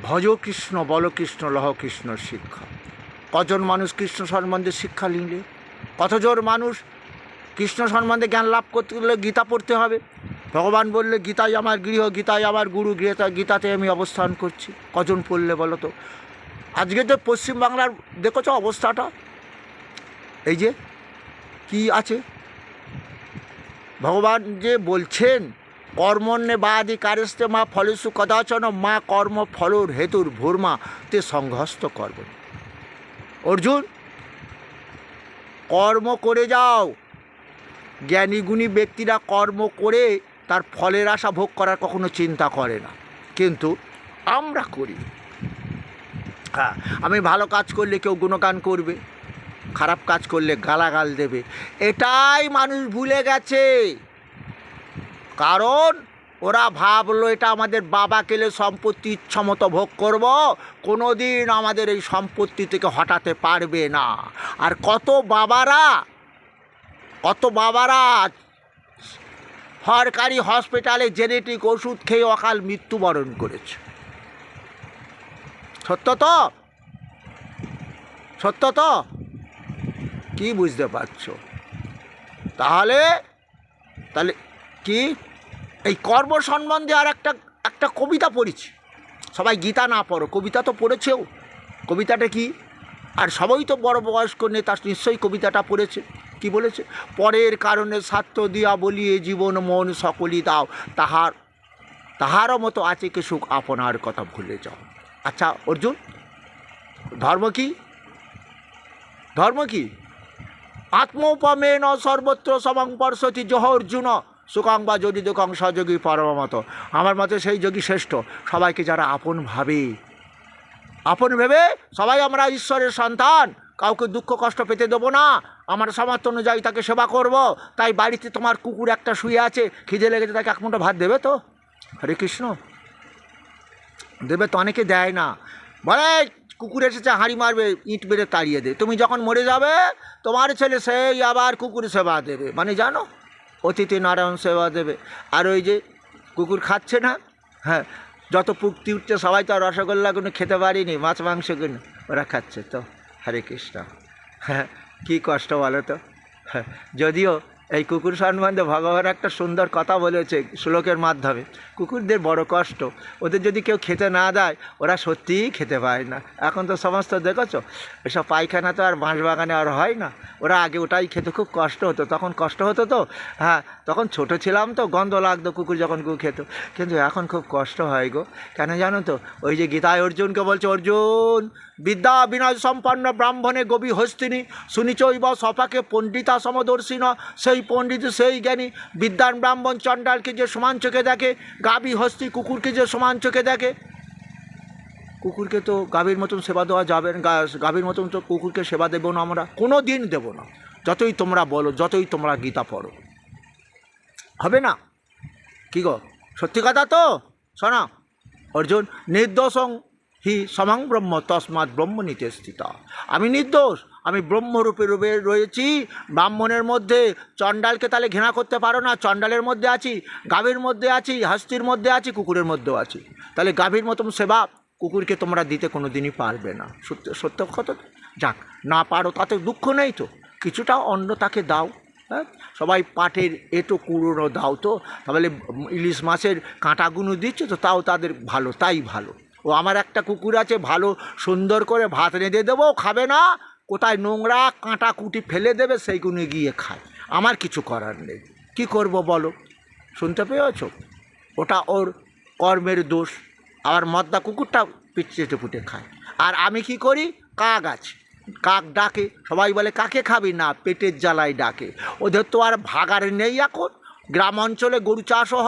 ভজ কৃষ্ণ বল কৃষ্ণ লহ কৃষ্ণ শিক্ষা। কজন মানুষ কৃষ্ণ সম্বন্ধে শিক্ষা নিলে, কতজন মানুষ কৃষ্ণ সম্বন্ধে জ্ঞান লাভ করতে গেলে গীতা পড়তে হবে। ভগবান বললে গীতাই আমার গৃহ, গীতাই আমার গুরু, গীতাতে আমি অবস্থান করছি। কজন পড়লে বলো তো? আজকে তো পশ্চিমবাংলার দেখেছ অবস্থাটা, এই যে কি আছে। ভগবান যে বলছেন কর্মণ্যে বাদি কারেস্তে মা ফলেষু কদাচন মা কর্ম ফলর হেতুর ভূর্মা তে সংঘস্ত কর্ম। অর্জুন, কর্ম করে যাও। জ্ঞানী গুণী ব্যক্তিরা কর্ম করে তার ফলের আশা ভোগ করার কখনো চিন্তা করে না, কিন্তু আমরা করি। হ্যাঁ, আমি ভালো কাজ করলে কেউ গুণগান করবে, খারাপ কাজ করলে গালাগাল দেবে। এটাই মানুষ ভুলে গেছে, কারণ ওরা ভাবলো এটা আমাদের বাবা কেলে সম্পত্তি ইচ্ছামতো ভোগ করব, কোনো দিন আমাদের এই সম্পত্তি থেকে হটাতে পারবে না। আর কত বাবারা সরকারি হসপিটালে জেনেটিক ওষুধ খেয়ে অকাল মৃত্যুবরণ করেছে। সত্য তো কি বুঝতে পারছো? তাহলে কি এই কর্ম সম্বন্ধে আর একটা কবিতা পড়েছি। সবাই গীতা না পড়ো, কবিতা তো পড়েছেও। কবিতাটা কি? আর সবাই তো বড় বয়স্ক নেতা নিশ্চয়ই কবিতাটা পড়েছে। কি বলেছে? পরের কারণে স্বার্থ দিয়া বলিয়ে জীবন মন সকলই দাও, তাহারও মতো আছে কি সুখ আপনার কথা ভুলে যাও। আচ্ছা অর্জুন, ধর্ম কি? আত্মোপমেন সর্বত্র সমং পর্ষতি জহ অর্জুন সুখং বা যদি দুঃখং সযোগী পরমত। আমার মতে সেই যোগী শ্রেষ্ঠ, সবাইকে যারা আপন ভেবে সবাই আমরা ঈশ্বরের সন্তান, কাউকে দুঃখ কষ্ট পেতে দেবো না, আমার সামর্থ্য অনুযায়ী তাকে সেবা করব। তাই বাড়িতে তোমার কুকুর একটা শুয়ে আছে, খিদে লেগেছে, তাকে এক মুঠো ভাত দেবে তো? হরে কৃষ্ণ, দেবে তো? অনেকে দেয় না, বলে কুকুর এসেছে হাঁড়ি মারবে, ইঁট বেড়ে তাড়িয়ে দে। তুমি যখন মরে যাবে তোমার ছেলে সেই আবার কুকুর সেবা দেবে, মানে জানো, অতিথি নারায়ণ সেবা দেবে। আর ওই যে কুকুর খাচ্ছে না, হ্যাঁ, যত পুক্তি উঠছে সবাই তো রসগোল্লাগুলো খেতে পারিনি, মাছ মাংসগুলো ওরা খাচ্ছে তো। হরে কৃষ্ণ, হ্যাঁ, কী কষ্ট বলো তো। হ্যাঁ, যদিও এই কুকুর সম্বন্ধে ভগবান একটা সুন্দর কথা বলেছে শ্লোকের মাধ্যমে। কুকুরদের বড় কষ্ট, ওদের যদি কেউ খেতে না দেয় ওরা সত্যিই খেতে পায় না। এখন তো সমস্ত দেখেছো, এসব পায়খানা তো আর বাঁশবাগানে আর হয় না। ওরা আগে ওটাই খেতে খুব কষ্ট হতো, তখন কষ্ট হতো তো। হ্যাঁ, তখন ছোটো ছিলাম তো, গন্ধ লাগতো কুকুর যখন কুকুর খেত, কিন্তু এখন খুব কষ্ট হয় গো। কেন জানো তো? ওই যে গীতায় অর্জুনকে বলছে, অর্জুন বিদ্যা বিনয় সম্পন্ন ব্রাহ্মণে গভী হস্তিনী শুনিচৈব সপাকে পণ্ডিতা সমদর্শিন। সেই পণ্ডিত সেই জ্ঞানী বিদ্যান ব্রাহ্মণ চণ্ডালকে যে সমান চোখে দেখে, গাভী হস্তি কুকুরকে যে সমান চোখে দেখে। কুকুরকে তো গাভীর মতন সেবা দেওয়া যাবে না, গাভীর মতন তো কুকুরকে সেবা দেবো না, আমরা কোনো দিন দেবো না। যতই তোমরা বলো, যতই তোমরা গীতা পড়ো, হবে না। কি গো, সত্যি কথা তো। শোনা অর্জুন, নির্দোষং হি সমং ব্রহ্ম তস্মাৎ ব্রহ্ম নিতে স্থিতা। আমি নির্দোষ, আমি ব্রহ্মরূপে রয়েছি ব্রাহ্মণের মধ্যে। চণ্ডালকে তাহলে ঘৃণা করতে পারো না? চণ্ডালের মধ্যে আছি, গাভীর মধ্যে আছি, হস্তির মধ্যে আছি, কুকুরের মধ্যেও আছি। তাহলে গাভীর মতন সেবা কুকুরকে তোমরা দিতে কোনো দিনই পারবে না। সত্য কথা। যাক, না পারো তাতে দুঃখ নেই তো, কিছুটা অন্ন তাকে দাও। হ্যাঁ, সবাই পাটের এঁটো কুড়োনো দাও তো, তাহলে ইলিশ মাছের কাঁটাগুলো দিচ্ছে তো, তাও তাদের ভালো, তাই ভালো। ও আমার একটা কুকুর আছে, ভালো সুন্দর করে ভাত রেঁধে দেবো, খাবে না, কোথায় নোংরা কাঁটা কুটি ফেলে দেবে, সেইগুলো গিয়ে খায়। আমার কিছু করার নেই, কি করব বলো? শুনতে পেয়েছ? ওটা ওর কর্মের দোষ। আবার মদ্দা কুকুরটা পিঠ চেটে পুটে খায়। আর আমি কি করি? কাক আছে, কাক ডাকে, সবাই বলে কাকে খাবি না, পেটের জ্বালায় ডাকে। ওদের তো আর ভাগার নেই এখন। গ্রাম অঞ্চলে গরু চাষও,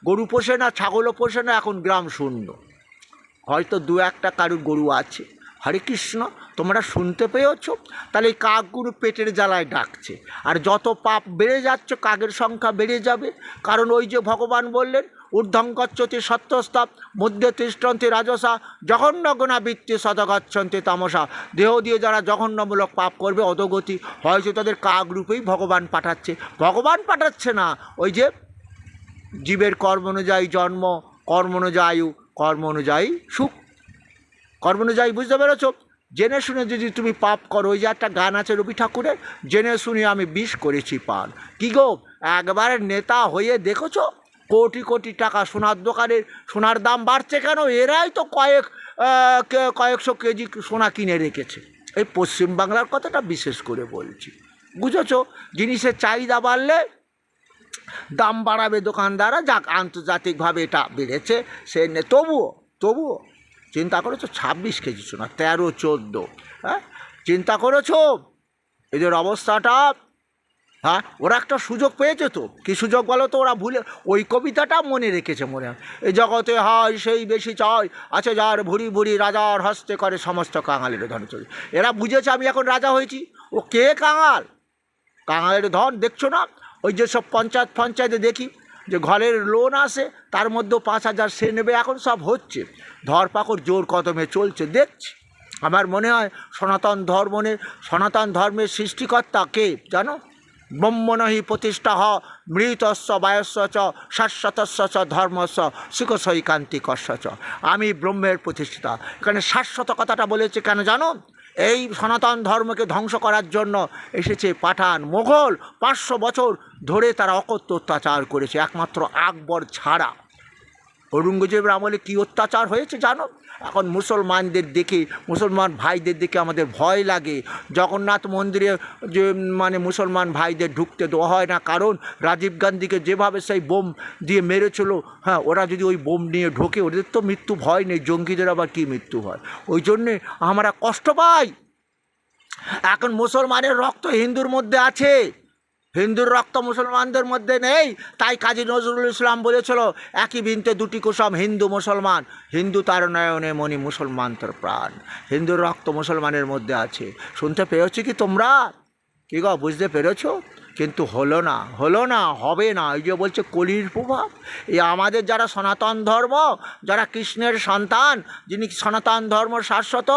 গরু পোষে না, ছাগলও পোষে না, এখন গ্রাম শূন্য। হয়তো দু একটা কারুর গরু আছে। হরে কৃষ্ণ, তোমরা শুনতে পেয়েছ? তাহলে এই কাকগুলো পেটের জ্বালায় ডাকছে। আর যত পাপ বেড়ে যাচ্ছে, কাকের সংখ্যা বেড়ে যাবে। কারণ ওই যে ভগবান বললেন, ঊর্ধ্বং গচ্ছতি সত্যস্তাপ মধ্যে তিষ্ঠন্তি রাজসা জঘন্যগুণা বৃত্তি সদগচ্ছন্তি তামসা। দেহ দিয়ে যারা জঘন্যমূলক পাপ করবে, অধোগতি হয়তো তাদের কাক রূপেই ভগবান পাঠাচ্ছে। ভগবান পাঠাচ্ছে না, ওই যে জীবের কর্ম অনুযায়ী জন্ম, কর্ম অনুযায়ী কর্ম অনুযায়ী সুখ। কর্মানুযায়ী, বুঝতে পেরেছো? জেনে শুনে যদি তুমি পাপ করো, ওই যে একটা গান আছে রবি ঠাকুরের, জেনে শুনে আমি বিষ করেছি পান। কি গো, একবারে নেতা হয়ে দেখেছো কোটি কোটি টাকা সোনার দোকানের সোনার দাম বাড়ছে কেন? এরাই তো কয়েকশো কেজি সোনা কিনে রেখেছে। এই পশ্চিমবাংলার কথাটা বিশেষ করে বলছি, বুঝেছো? জিনিসের চাহিদা বাড়লে দাম বাড়াবে দোকানদাররা, যাক আন্তর্জাতিকভাবে এটা বেড়েছে, সে তবুও চিন্তা করেছো 26 কেজি সোনা, 13-14, হ্যাঁ চিন্তা করেছো এদের অবস্থাটা? হ্যাঁ, ওরা একটা সুযোগ পেয়েছে তো, কী সুযোগ বলো তো? ওরা ভুলে ওই কবিতাটা মনে রেখেছে, মনে হয় এই জগতে হয় সেই বেশি চায়, আছে যার ভুরি ভুরি রাজার হস্তে করে সমস্ত কাঙালের ধন চলে। এরা বুঝেছে আমি এখন রাজা হয়েছি। ও কে কাঙাল? কাঙালের ধন দেখছো না? ওই যে সব পঞ্চায়েতে দেখি যে ঘরের লোন আসে, তার মধ্যে 5,000 সে নেবে, এখন সব হচ্ছে, ধরপাকড় জোর কদমে চলছে, দেখছি। আমার মনে হয় সনাতন ধর্মের সৃষ্টিকর্তা কে জানো? ব্রহ্মণহি প্রতিষ্ঠা মৃতস্ব বায়স্ব চ শাশ্বতস্ব চ ধর্মস্ব সুখসৈকান্তিকস্য চ। আমি ব্রহ্মের প্রতিষ্ঠাতা। এখানে শাশ্বত কথাটা বলেছে কেন জানো? এই সনাতন ধর্মকে ধ্বংস করার জন্য এসেছে পাঠান মোগল। 500 বছর ধরে তারা অকথ্য অত্যাচার করেছে, একমাত্র আকবর ছাড়া। ঔরঙ্গজেবের আমলে কী অত্যাচার হয়েছে জানো? এখন মুসলমান ভাইদের দেখে আমাদের ভয় লাগে। জগন্নাথ মন্দিরে যে মুসলমান ভাইদের ঢুকতে দেওয়া হয় না, কারণ রাজীব গান্ধীকে যেভাবে সেই বোম দিয়ে মেরেছিল, হ্যাঁ ওরা যদি ওই বোম নিয়ে ঢোকে, ওদের তো মৃত্যু ভয় নেই, জঙ্গিদের আবার কী মৃত্যু হয়? ওই জন্যে আমরা কষ্ট পাই। এখন মুসলমানের রক্ত হিন্দুর মধ্যে আছে, হিন্দুর রক্ত মুসলমানদের মধ্যে নেই। তাই কাজী নজরুল ইসলাম বলেছিল, একই বৃন্তে দুটি কুসুম, হিন্দু মুসলমান, হিন্দু তার নয়নে মণি, মুসলমান তার প্রাণ। হিন্দুর রক্ত মুসলমানের মধ্যে আছে। শুনতে পেরেছো কি তোমরা? কী গো, বুঝতে পেরেছো? কিন্তু হলো না, হবে না। এই যে বলছে কলির প্রভাব। এই আমাদের যারা সনাতন ধর্ম, যারা কৃষ্ণের সন্তান, যিনি সনাতন ধর্ম শাশ্বত,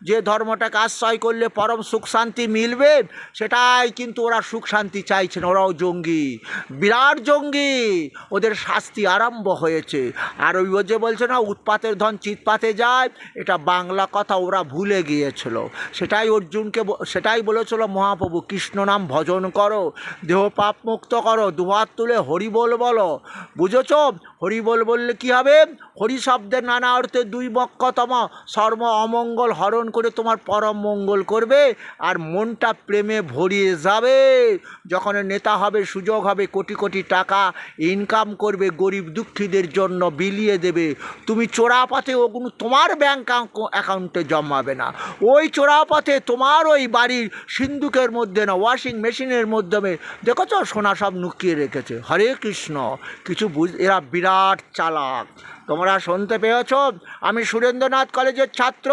যে ধর্মটাকে আশ্রয় করলে পরম সুখ শান্তি মিলবে, সেটাই কিন্তু ওরা সুখ শান্তি চাইছে না। ওরাও জঙ্গি, বিরাট জঙ্গি। ওদের শাস্তি আরম্ভ হয়েছে। আর ওই যে বলছে না, উৎপাতের ধন চিৎপাতে যায়, এটা বাংলা কথা, ওরা ভুলে গিয়েছিল। সেটাই বলেছিল মহাপ্রভু, কৃষ্ণ নাম ভজন করো, দেহ পাপ মুক্ত করো, দুহাত তুলে হরি বল বলো। বুঝেছ? হরি বল বললে কী হবে? হরি শব্দের নানা অর্থে 2 বক্ষতম সর্ব অমঙ্গল হরণ করে তোমার পরম মঙ্গল করবে, আর মনটা প্রেমে ভরিয়ে যাবে। যখন নেতা হবে, সুযোগ হবে, কোটি কোটি টাকা ইনকাম করবে, গরিব দুঃখীদের জন্য বিলিয়ে দেবে। তুমি চোরাপথে ওগুলো তোমার ব্যাংক অ্যাকাউন্টে জমাবে না, ওই চোরাপথে তোমার ওই বাড়ির সিন্দুকের মধ্যে না, ওয়াশিং মেশিনের মাধ্যমে দেখেছ সোনা সব লুকিয়ে রেখেছে। হরে কৃষ্ণ। এরা বিরাট চালাক। তোমরা শুনতে পেয়েছ? আমি সুরেন্দ্রনাথ কলেজের ছাত্র।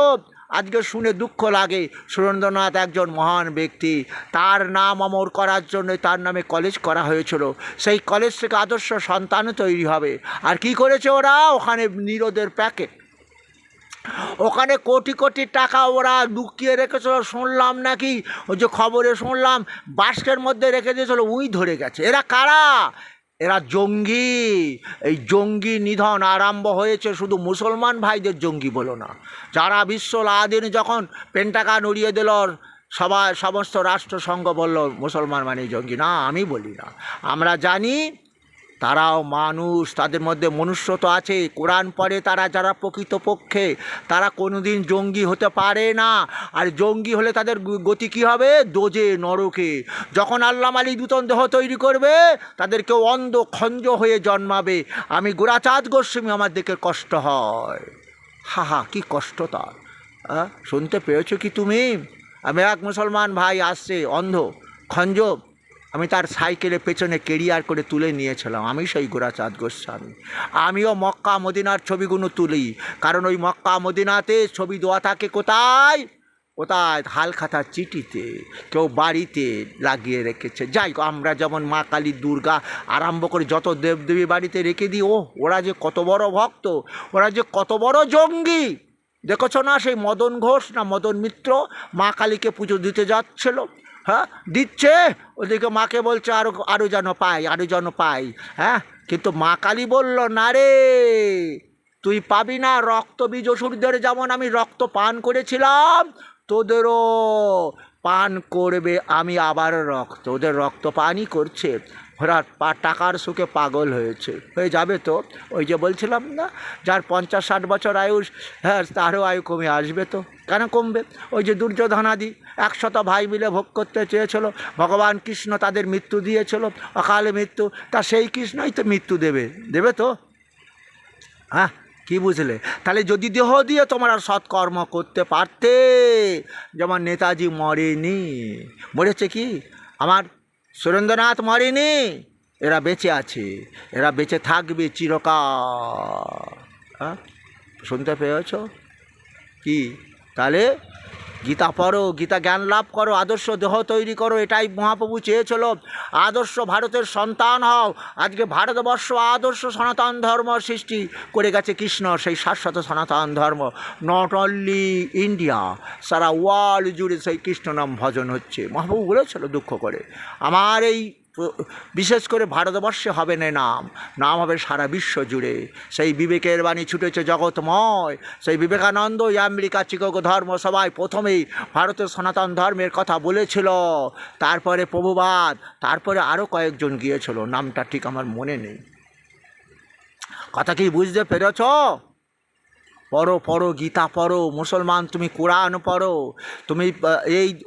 আজকে শুনে দুঃখ লাগে, সুরেন্দ্রনাথ একজন মহান ব্যক্তি, তার নাম অমর করার জন্য তার নামে কলেজ করা হয়েছিল। সেই কলেজ থেকে আদর্শ সন্তানও তৈরি হবে। আর কি করেছে ওরা? ওখানে নিরোদের প্যাকেট, ওখানে কোটি কোটি টাকা ওরা লুকিয়ে রেখেছিল। শুনলাম নাকি, ওই যে খবরে শুনলাম, বাস্কের মধ্যে রেখে দিয়েছিল, ধরে গেছে। এরা কারা? এরা জঙ্গি। এই জঙ্গি নিধন আরম্ভ হয়েছে। শুধু মুসলমান ভাইদের জঙ্গি বলো না, যারা বিশ্ব আদিন যখন পেন্টাগান উড়িয়ে দিল, সমস্ত রাষ্ট্রসংঘ বলল মুসলমান মানে জঙ্গি। না, আমি বলি না, আমরা জানি তারাও মানুষ, তাদের মধ্যে মনুষ্যত্ব আছে। কোরআন পড়ে তারা, যারা প্রকৃতপক্ষে, তারা কোনোদিন জঙ্গি হতে পারে না। আর জঙ্গি হলে তাদের গতি কী হবে? দোজে, নরকে। যখন আল্লাহ মালিক নূতন দেহ তৈরি করবে, তাদেরকে অন্ধ খঞ্জ হয়ে জন্মাবে। আমি গোরাচাঁদ গোস্বামী, আমার দেখে কষ্ট হয়। হা কি কষ্ট তার। শুনতে পেয়েছো কি তুমি? আমি এক মুসলমান ভাই আসছে, অন্ধ খঞ্জ, আমি তার সাইকেলের পেছনে কেরিয়ার করে তুলে নিয়েছিলাম। আমি সেই গোরাচাঁদ গোস্বামী। আমিও মক্কা মদিনার ছবিগুলো তুলি, কারণ ওই মক্কা মদিনাতে ছবি দেওয়া থাকে কোথায়? হালখাতার চিঠিতে, কেউ বাড়িতে লাগিয়ে রেখেছে। যাই, আমরা যেমন মা কালী, দুর্গা আরম্ভ করে যত দেবদেবী বাড়িতে রেখে দিই, ওরা যে কত বড় ভক্ত, ওরা যে কত বড় জঙ্গি। দেখেছ না, সেই মদন ঘোষ না মদন মিত্র মা কালীকে পুজো দিতে যাচ্ছিল, হ্যাঁ দিচ্ছে, ওদিকে মাকে বলছে আরও যেন পাই। হ্যাঁ, কিন্তু মা কালী বলল, না রে, তুই পাবি না। রক্তবীজ অসুরদের যেমন আমি রক্ত পান করেছিলাম, তোদেরও পান করবে আমি আবার রক্ত। ওদের রক্ত পানই করছে, ওরা টাকার সুখে পাগল হয়ে যাবে। তো ওই যে বলছিলাম না, যার 50-60 বছর আয়ুষ, হ্যাঁ তারও আয়ু কমে আসবে। তো কেন কমবে? ওই যে দুর্যোধনাদি 100 ভাই মিলে ভোগ করতে চেয়েছিল, ভগবান কৃষ্ণ তাদের মৃত্যু দিয়েছিল, অকালে মৃত্যু। তা সেই কৃষ্ণই তো মৃত্যু দেবে তো। হ্যাঁ, কি বুঝলে? তাহলে যদি দেহ দিয়ে তোমরা সৎকর্ম করতে পারতে, যেমন নেতাজি মরেনি, মরেছে কি আমার সুরেন্দ্রনাথ মরেনি, এরা বেঁচে আছে, এরা বেঁচে থাকবে চিরকাল। হ্যাঁ, শুনতে পেয়েছ কি? তাহলে গীতা পড়ো, গীতা জ্ঞান লাভ করো, আদর্শ দেহ তৈরি করো, এটাই মহাপ্রভু চেয়েছিল। আদর্শ ভারতের সন্তান হও। আজকে ভারতবর্ষ আদর্শ সনাতন ধর্ম সৃষ্টি করে গেছে কৃষ্ণ, সেই শাশ্বত সনাতন ধর্ম। নট অনলি ইন্ডিয়া, সারা ওয়ার্ল্ড জুড়ে সেই কৃষ্ণ নাম ভজন হচ্ছে। মহাপ্রভু বলেছিল দুঃখ করে, আমার এই বিশেষ করে ভারতবর্ষে হবে না নাম হবে সারা বিশ্ব জুড়ে। সেই বিবেকের বাণী ছুটেছে জগৎময়। সেই বিবেকানন্দ আমেরিকা চিকাগো ধর্ম সবাই প্রথমেই ভারতের সনাতন ধর্মের কথা বলেছিল, তারপরে প্রভুপাদ, তারপরে আরও কয়েকজন গিয়েছিল, নামটা ঠিক আমার মনে নেই। কথা কি বুঝতে পেরেছ? পড়ো গীতা পড়ো, মুসলমান তুমি কোরআন পড়ো, তুমি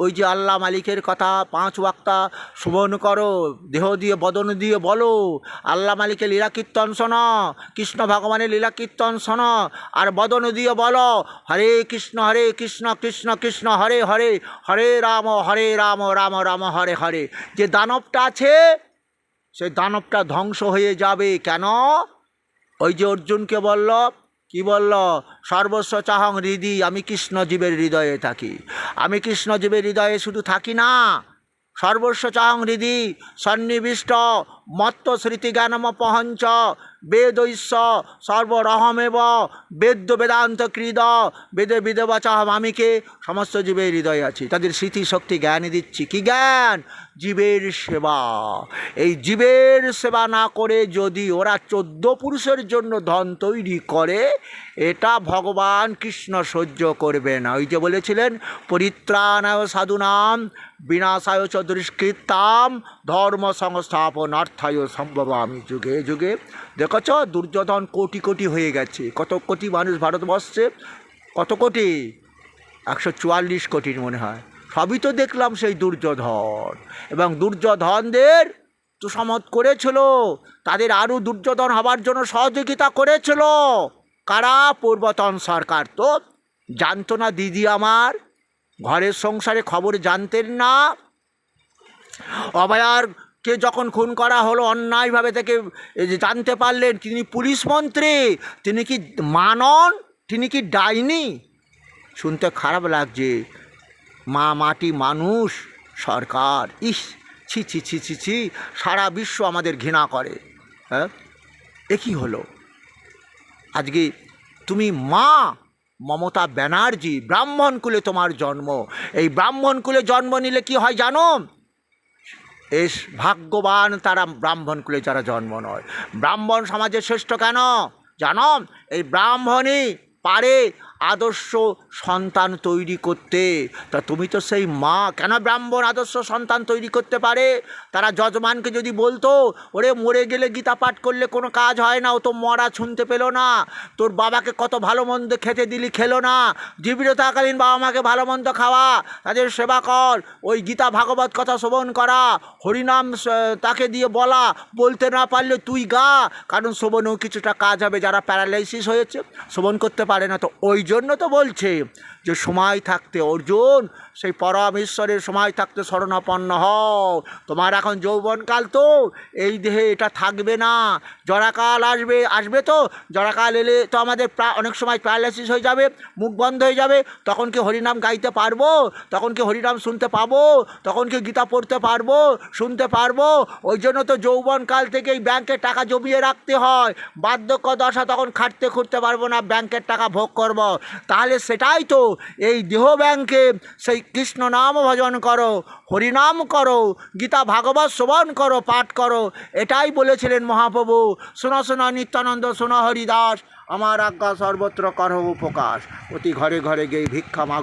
ওই যে আল্লাহ মালিকের কথা 5 ওয়াক্তা শ্রবণ করো, দেহ দিয়ে বদন দিয়ে বলো, আল্লাহ মালিকের লীলা কীর্তন শোনো, কৃষ্ণ ভগবানের লীলা কীর্তন শোনো, আর বদন দিয়ে বলো হরে কৃষ্ণ কৃষ্ণ কৃষ্ণ হরে হরে, হরে রাম রাম রাম হরে হরে। যে দানবটা আছে সেই দানবটা ধ্বংস হয়ে যাবে। কেন? ওই যে অর্জুনকে বলল, কি বলল? সর্বস্ব চাহং হৃদি, আমি কৃষ্ণজীবের হৃদয়ে থাকি। আমি কৃষ্ণজীবের হৃদয়ে শুধু থাকি না, সর্বস্ব চাহং হৃদি সন্নিবিষ্ট মত্ত স্মৃতি জ্ঞানম পহঞ্চ বেদৈশ্য সর্বরহমেব বেদ্য বেদান্ত কৃদ বেদে বিদেবাচাহম। আমিকে সমস্ত জীবের হৃদয়ে আছি, তাদের স্মৃতিশক্তি জ্ঞান দিচ্ছি। কি জ্ঞান? জীবের সেবা। এই জীবের সেবা না করে যদি ওরা 14 পুরুষের জন্য ধন তৈরি করে, এটা ভগবান কৃষ্ণ সহ্য করবে না। ওই যে বলেছিলেন পরিত্রাণায় সাধুনাম বিনাশায় চ দুষ্কৃতাম ধর্ম সংস্থাপনার্থায় সম্ভবামি যুগে যুগে। দেখছ দুর্যোধন কোটি কোটি হয়ে গেছে। কত কোটি মানুষ ভারতবর্ষে? কত কোটি? 144 কোটির মনে হয়। সবই তো দেখলাম সেই দুর্যোধন। এবং দুর্যোধনদের তুষমত করেছিল, তাদের আরও দুর্যোধন হবার জন্য সহযোগিতা করেছিল কারা? পূর্বতন সরকার। তো জানতো না দিদি আমার, ঘরের সংসারে খবর জানতেন না। অভয়ারকে যখন খুন করা হলো অন্যায়ভাবে, থেকে জানতে পারলেন তিনি পুলিশ মন্ত্রী, তিনি কি মানন, তিনি কি ডাইনি? শুনতে খারাপ লাগছে। মাটি মানুষ সরকার, ইস ছি ছি ছি ছি ছি, সারা বিশ্ব আমাদের ঘৃণা করে। হ্যাঁ, এ কী হলো? আজকে তুমি মা মমতা ব্যানার্জি, ব্রাহ্মণ কুলে তোমার জন্ম। এই ব্রাহ্মণ কুলে জন্ম নিলে কি হয় জানো? এস ভাগ্যবান তারা ব্রাহ্মণ কুলে যারা জন্ম নয়। ব্রাহ্মণ সমাজের শ্রেষ্ঠ কেন জানো? এই ব্রাহ্মণই পারে আদর্শ সন্তান তৈরি করতে। তা তুমি তো সেই মা। কেন ব্রাহ্মণ আদর্শ সন্তান তৈরি করতে পারে? তারা যজমানকে যদি বলতো, ওরে মরে গেলে গীতা পাঠ করলে কোনো কাজ হয় না, ও তো মরা শুনতে পেলো না, তোর বাবাকে কত ভালো মন্দ খেতে দিলি, খেলো না, জীবিত থাকালীন বাবা মাকে ভালো মন্দ খাওয়া, তাদের সেবা কর, ওই গীতা ভাগবত কথা শ্রবণ করা, হরিনাম তাকে দিয়ে বলা, বলতে না পারলে তুই গা, কারণ শ্রবণেও কিছুটা কাজ হবে। যারা প্যারালাইসিস হয়েছে শ্রবণ করতে পারে না, তো ওই জন্য তো বলছে যে সময় থাকতে অর্জুন সেই পরম ঈশ্বরের সময় থাকতে শরণাপন্ন হও। তোমার এখন যৌবনকাল, তো এই দেহে এটা থাকবে না, জরাকাল আসবে তো জরাকাল এলে তো আমাদের অনেক সময় প্যারালাইসিস হয়ে যাবে, মুখ বন্ধ হয়ে যাবে, তখন কি হরিনাম গাইতে পারবো? তখন কি হরিনাম শুনতে পাবো? তখন কি গীতা পড়তে পারবো, শুনতে পারবো? ওই জন্য তো যৌবনকাল থেকেই ব্যাংকে টাকা জমিয়ে রাখতে হয়। বার্ধক্য দশা তখন খাটতে খুঁড়তে পারবো না, ব্যাংকের টাকা ভোগ করব। তাহলে সেটাই তো এই দেহ ব্যাংকে সেই কৃষ্ণ নাম ভজন করো, হরিনাম করো, গীতা ভাগবত শ্রবণ করো, পাঠ করো, এটাই বলেছিলেন মহাপ্রভু। শোনো শোনো নিত্যানন্দ, শোনো হরিদাস, আমার আজ্ঞা সর্বত্র করহ উপকাশ, অতি ঘরে ঘরে গিয়ে ভিক্ষা মাগ।